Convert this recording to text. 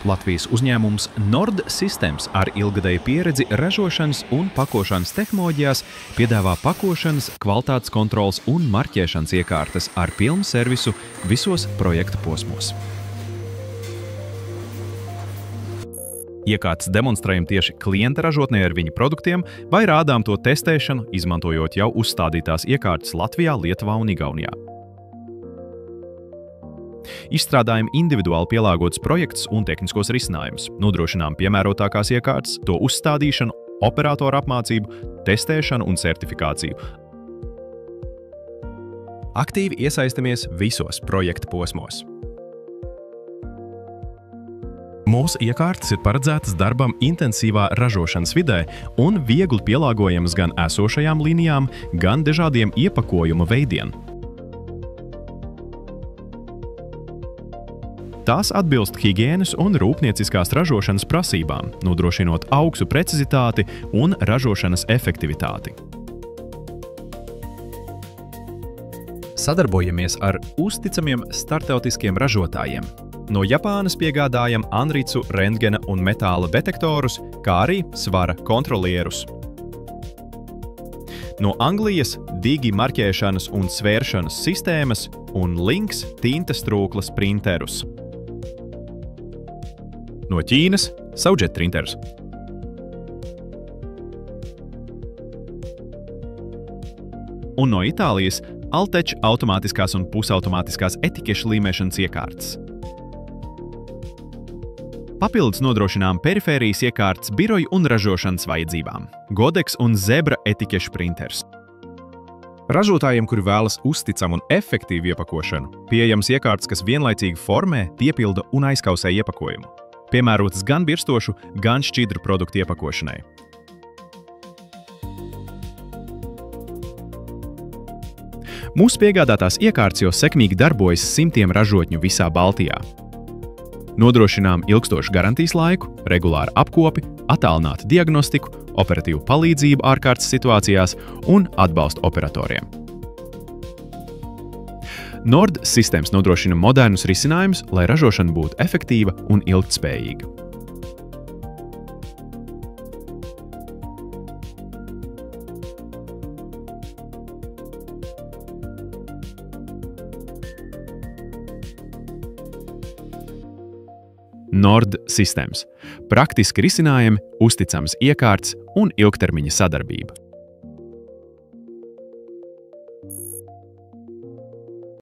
Latvijas uzņēmums Nord Systems ar ilgadēju pieredzi ražošanas un pakošanas tehnoloģijās piedāvā pakošanas, kvalitātes kontroles un marķēšanas iekārtas ar pilnu servisu visos projekta posmos. Iekārtas demonstrējam tieši klienta ražotnē ar viņa produktiem vai rādām to testēšanu, izmantojot jau uzstādītās iekārtas Latvijā, Lietuvā un Igaunijā. Izstrādājam individuāli pielāgotus projektus un tehniskos risinājumus, nodrošinām piemērotākās iekārtas, to uzstādīšanu, operatoru apmācību, testēšanu un certifikāciju. Aktīvi iesaistamies visos projekta posmos. Mūsu iekārtas ir paredzētas darbam intensīvā ražošanas vidē un viegli pielāgojamas gan esošajām līnijām, gan dažādiem iepakojuma veidiem. Tās atbilst higienas un rūpnieciskās ražošanas prasībām, nodrošinot augstu precizitāti un ražošanas efektivitāti. Sadarbojamies ar uzticamiem starptautiskiem ražotājiem. No Japānas piegādājam Anritsu rentgena un metāla detektorus, kā arī svara kontrolierus. No Anglijas Digi marķēšanas un svēršanas sistēmas un Lynx tintes trūklas printerus. No Ķīnas Saujet printerus. Un no Itālijas Altech automātiskās un pusautomātiskās etikešu līmēšanas iekārtas. Papildus nodrošinām perifērijas iekārtas biroju un ražošanas vajadzībām. Godex un Zebra etikešu printers. Ražotājiem, kuri vēlas uzticamu un efektīvu iepakošanu, pieejams iekārtas, kas vienlaicīgi formē, piepilda un aizkausē iepakojumu. Piemērotas gan birstošu, gan šķidru produktu iepakošanai. Mūsu piegādātās iekārtas jau sekmīgi darbojas simtiem ražotņu visā Baltijā. Nodrošinām ilgstošu garantijas laiku, regulāru apkopi, attālinātu diagnostiku, operatīvu palīdzību ārkārtas situācijās un atbalstu operatoriem. Nord Systems nodrošina modernus risinājumus, lai ražošana būtu efektīva un ilgtspējīga. Nord Systems – praktiski risinājumi, uzticams iekārtas un ilgtermiņa sadarbība.